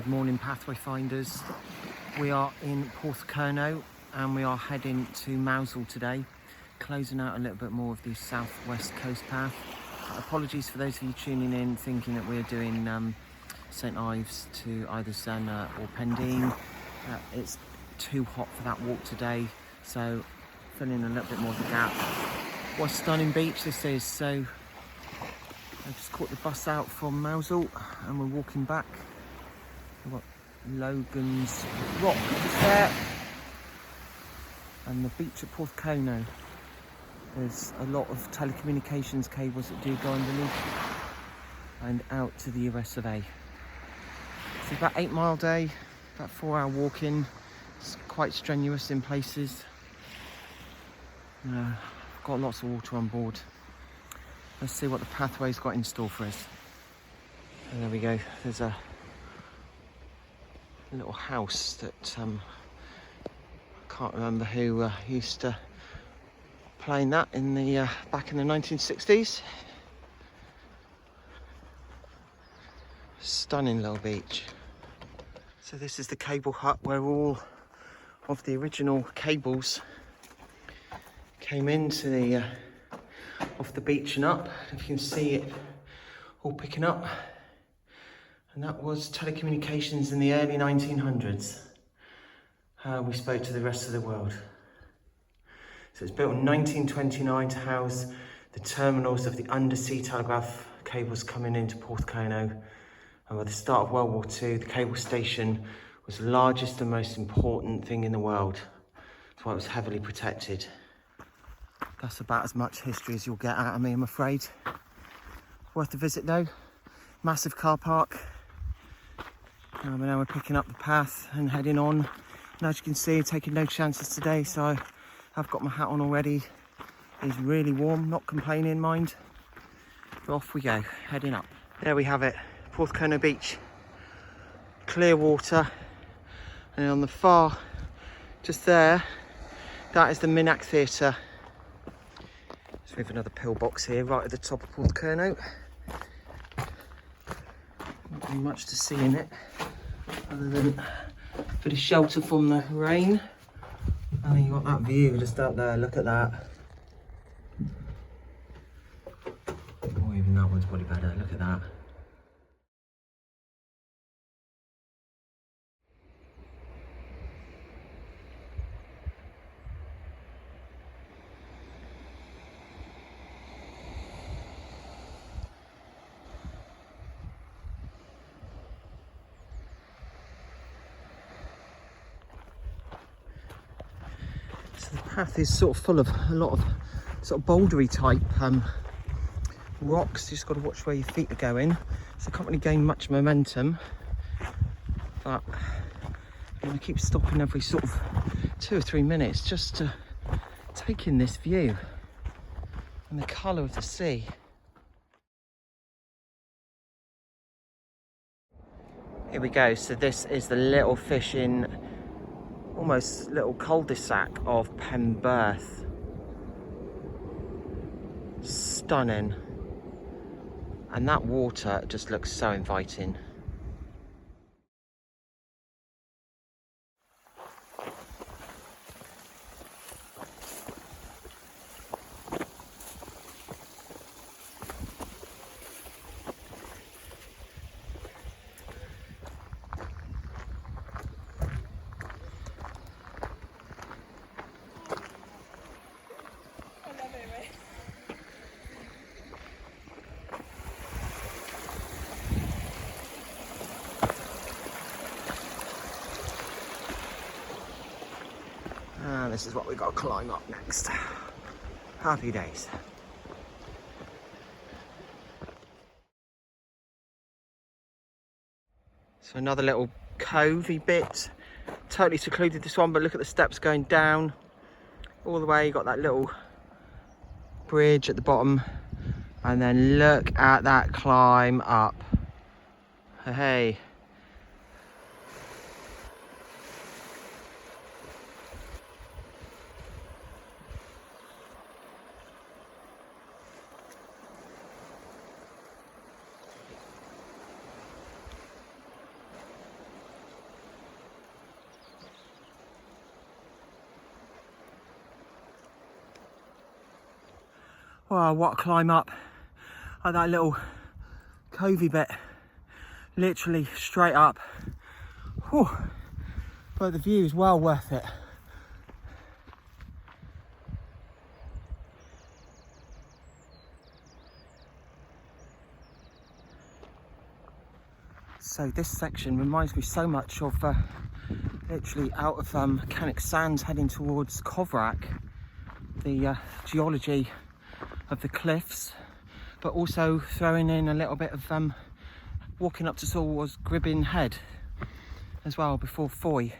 Good morning, pathway finders. We are in Porthcurno and we are heading to Mousehole today, closing out a little bit more of the South West coast path. Apologies for those of you tuning in thinking that we're doing St Ives to either Senna or Pendine. It's too hot for that walk today, so filling a little bit more of the gap. What a stunning beach this is. So I just caught the bus out from Mousehole and we're walking back. We've got Logan's Rock just there and the beach at Porthcurno. There's a lot of telecommunications cables that do go underneath and out to the US of A. It's about 8 mile day, about 4 hour walking. It's quite strenuous in places. Got lots of water on board. Let's see what the pathway's got in store for us. And there we go. There's a little house that I can't remember who used to playing that in the back in the 1960s. Stunning little beach. So this is the cable hut where all of the original cables came into the off the beach and up. If you can see it all picking up, and that was telecommunications in the early 1900s. We spoke to the rest of the world. So it's built in 1929 to house the terminals of the undersea telegraph cables coming into Porthcurno. And by the start of World War II, the cable station was the largest and most important thing in the world. That's why it was heavily protected. That's about as much history as you'll get out of me, I'm afraid. Worth a visit though. Massive car park. But now we're picking up the path and heading on. And as you can see, taking no chances today, so I've got my hat on already. It's really warm, not complaining, mind. But off we go, heading up. There we have it, Porthcurno Beach. Clear water. And on the far, just there, that is the Minack Theatre. So we have another pillbox here, right at the top of Porthcurno. Not really much to see in it, other than a bit of shelter from the rain. And then you got that view just up there, look at that. Oh, even that one's probably better, look at that. So the path is sort of full of a lot of sort of bouldery type rocks. You just got to watch where your feet are going. So I can't really gain much momentum, but I'm going to keep stopping every sort of 2 or 3 minutes just to take in this view and the colour of the sea. Here we go. So this is the little fishing, almost little cul-de-sac of Penberth. Stunning. And that water just looks so inviting. And this is what we got to climb up next. Happy days. So another little covey bit. Totally secluded this one, but look at the steps going down all the way. You got that little bridge at the bottom, and then look at that climb up. Hey. Wow, what a climb up at that little covey bit. Literally straight up. Whew. But the view is well worth it. So this section reminds me so much of literally out of Mechanic Sands heading towards Coverack. The geology of the cliffs, but also throwing in a little bit of walking up to towards Gribbin Head as well before Foy.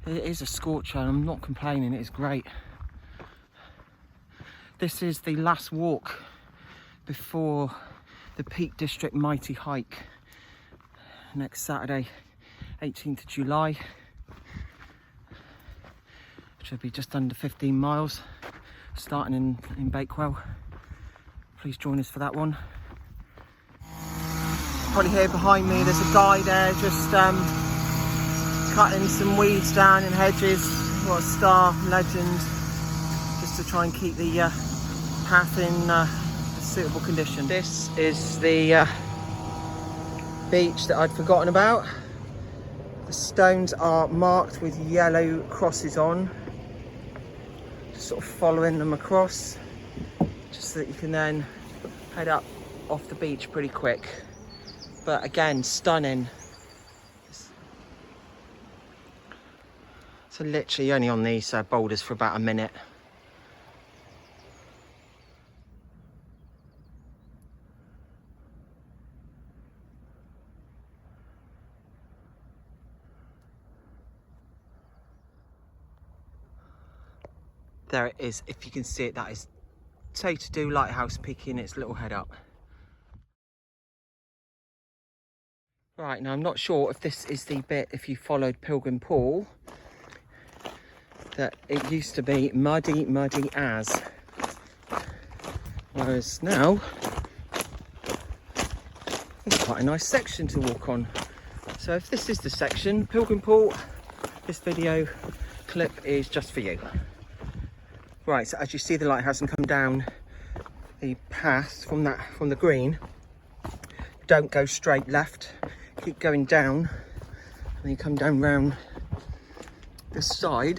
It is a scorcher and I'm not complaining, it is great. This is the last walk before the Peak District Mighty Hike next Saturday, 18th of July, which will be just under 15 miles, starting in Bakewell. Please join us for that one. Probably here behind me, there's a guy there just cutting some weeds down in hedges. What a star, legend, just to try and keep the path in a suitable condition. This is the beach that I'd forgotten about. The stones are marked with yellow crosses on, just sort of following them across, just so that you can then head up off the beach pretty quick. But again, stunning. So literally only on these boulders for about a minute. There it is, if you can see it, that is Tatadoo Lighthouse peeking its little head up. Right, now I'm not sure if this is the bit, if you followed Pilgrim Pool, that it used to be muddy as. Whereas now, it's quite a nice section to walk on. So if this is the section, Pilgrim Pool, this video clip is just for you. Right, so as you see the lighthouse and come down the path from the green, don't go straight left, keep going down, and then you come down round this side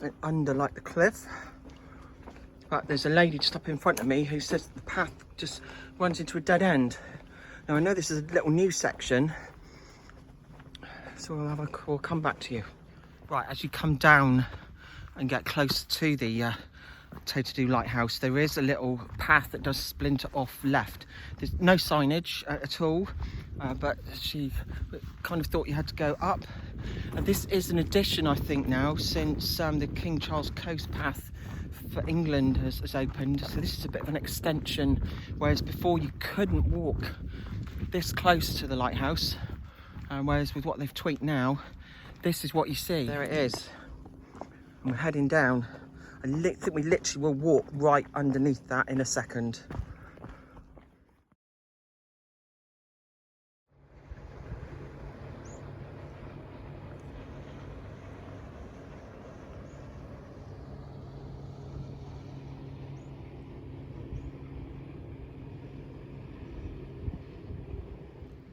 and under like the cliff. But there's a lady just up in front of me who says the path just runs into a dead end. Now I know this is a little new section, so we'll come back to you. Right, as you come down and get close to the Tatadoo Lighthouse, there is a little path that does splinter off left. There's no signage at all, but she kind of thought you had to go up. And this is an addition, I think, now, since the King Charles Coast Path for England has opened. So this is a bit of an extension, whereas before you couldn't walk this close to the lighthouse, whereas with what they've tweaked now, this is what you see. There it is. And we're heading down. I think we literally will walk right underneath that in a second.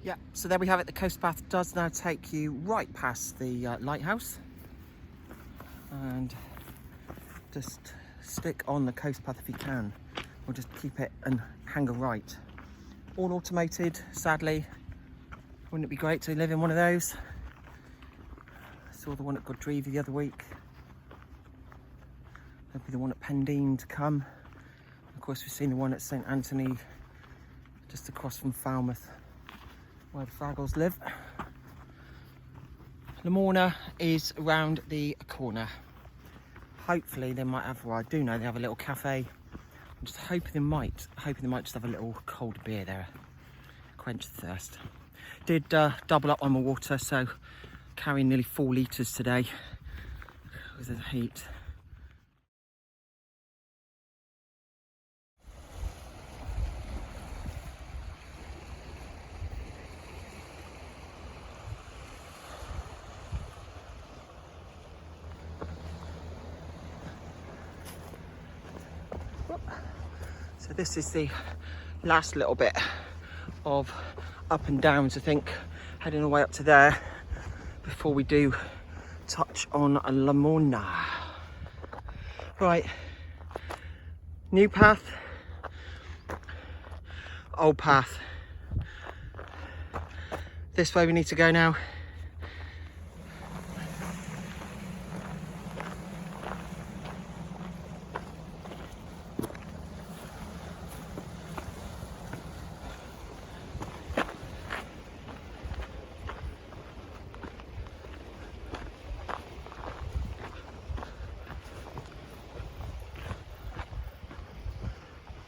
Yeah, so there we have it. The coast path does now take you right past the lighthouse. And just stick on the coast path if you can, or just keep it and hang a right. All automated, sadly. Wouldn't it be great to live in one of those? I saw the one at Godrevy the other week. There'll be the one at Pendine to come. Of course, we've seen the one at St Anthony, just across from Falmouth, where the Fraggles live. Lamorna is around the corner. Hopefully they might have, well I do know they have a little cafe. I'm just hoping they might just have a little cold beer there. Quench the thirst. Did double up on my water, so carrying nearly 4 litres today because of the heat. So this is the last little bit of up and downs, I think, heading all the way up to there before we do touch on Lamorna. Right, new path, old path. This way we need to go now.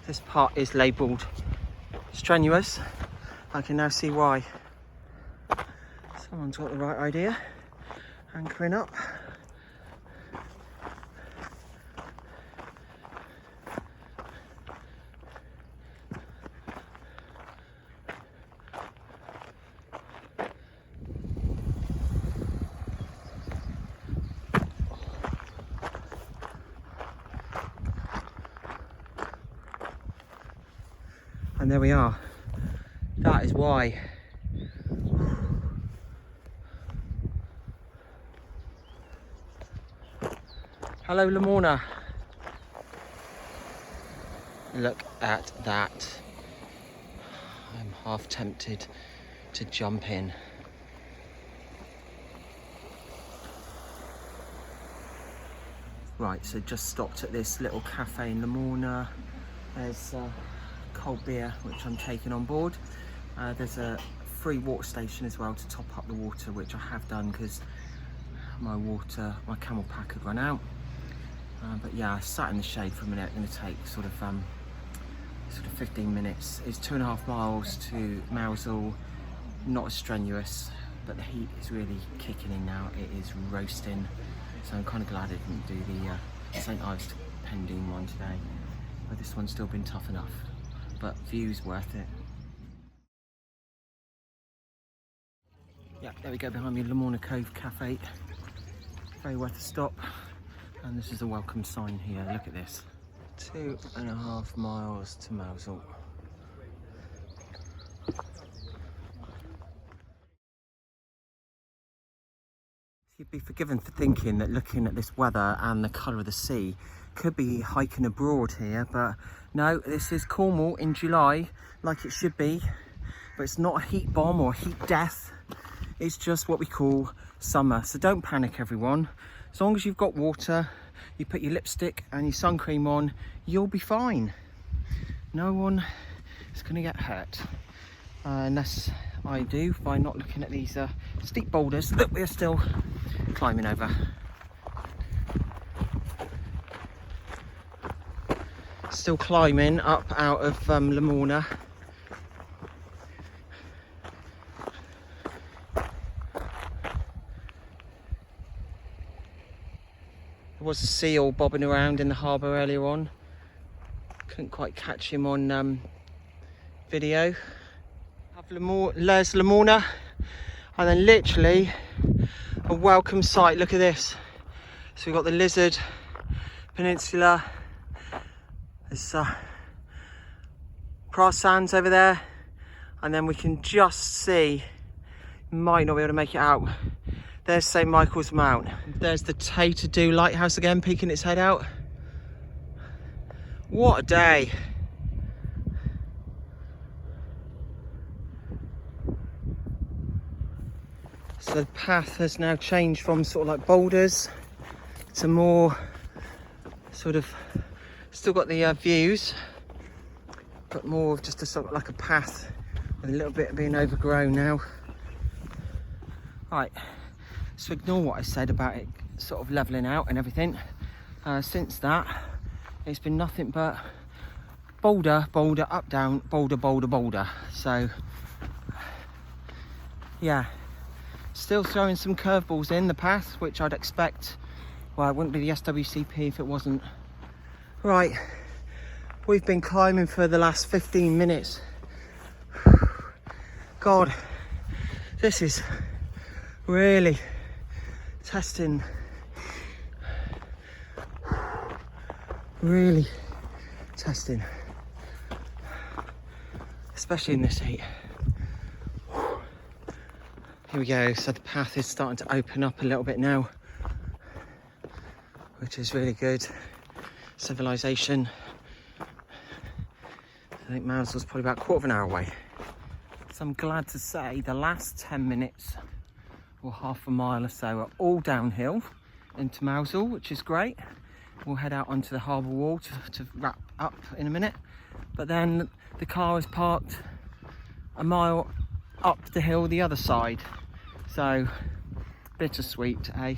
This part is labelled strenuous. I can now see why. Someone's got the right idea. Anchoring up. And there we are. That is why. Hello, Lamorna. Look at that. I'm half tempted to jump in. Right, so just stopped at this little cafe in Lamorna. There's cold beer, which I'm taking on board. There's a free water station as well to top up the water, which I have done because my camel pack had run out. But yeah, I sat in the shade for a minute. Going to take sort of 15 minutes. It's 2.5 miles to Mousehole. Not as strenuous, but the heat is really kicking in now. It is roasting, so I'm kind of glad I didn't do the St Ives to Pendine one today. But this one's still been tough enough. But view's worth it. Yeah, there we go behind me, Lamorna Cove Cafe. Very worth a stop. And this is a welcome sign here, look at this. 2.5 miles to Mousehole. You'd be forgiven for thinking that looking at this weather and the colour of the sea could be hiking abroad here, but no, this is Cornwall in July, like it should be. But it's not a heat bomb or heat death. It's just what we call summer. So don't panic, everyone. As long as you've got water, you put your lipstick and your sun cream on, you'll be fine. No one is going to get hurt. Unless I do by not looking at these steep boulders that we're still climbing over. Still climbing up out of Lamorna. There was a seal bobbing around in the harbour earlier on. Couldn't quite catch him on video. There's Lamorna, and then literally a welcome sight. Look at this. So we've got the Lizard Peninsula. There's Brass Sands over there, and then we can just see, might not be able to make it out, there's St Michael's Mount. There's the Tatadoo Lighthouse again, peeking its head out. What a day. So the path has now changed from sort of like boulders to more sort of, still got the views, but more of just a sort of like a path with a little bit of being overgrown now. Right, so ignore what I said about it sort of levelling out and everything. Since that, it's been nothing but boulder, boulder, up, down, boulder, boulder, boulder. So, yeah. Still throwing some curveballs in the path, which I'd expect. Well, it wouldn't be the SWCP if it wasn't. Right, we've been climbing for the last 15 minutes. God, this is really testing. Really testing. especially in this heat. Here we go, so the path is starting to open up a little bit now, which is really good. Civilization. I think Mousehole's probably about a quarter of an hour away. So I'm glad to say the last 10 minutes or half a mile or so are all downhill into Mousehole, which is great. We'll head out onto the harbour wall to wrap up in a minute. But then the car is parked a mile up the hill the other side. So, bittersweet, eh?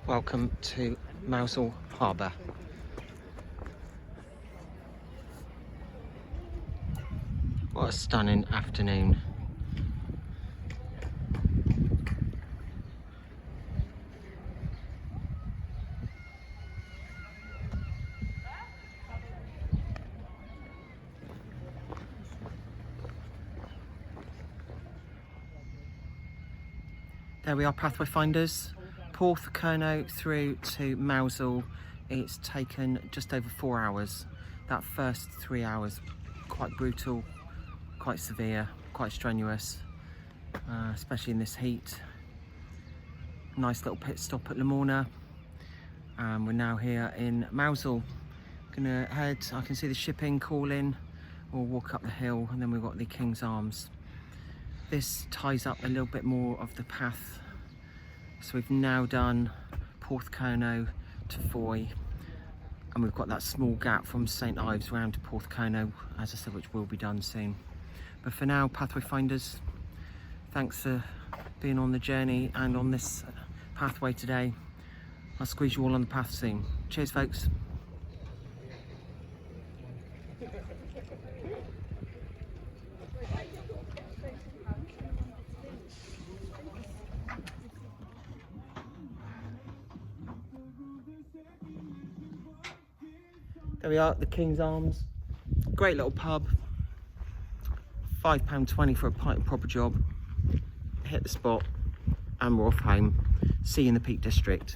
Welcome to Mousehole Harbour. What a stunning afternoon. There we are, pathway finders. Porthcurno through to Mousehole. It's taken just over 4 hours. That first 3 hours, quite brutal, quite severe, quite strenuous, especially in this heat. Nice little pit stop at Lamorna. We're now here in Mousehole. Gonna head, I can see the shipping calling. We'll walk up the hill and then we've got the King's Arms. This ties up a little bit more of the path. So we've now done Porthcurno to Foy, and we've got that small gap from St Ives round to Porthcurno, as I said, which will be done soon. But for now, pathway finders, thanks for being on the journey and on this pathway today. I'll squeeze you all on the path soon. Cheers, folks. There we are at the King's Arms. Great little pub. £5.20 for a pint and proper job. Hit the spot and we're off home. See you in the Peak District.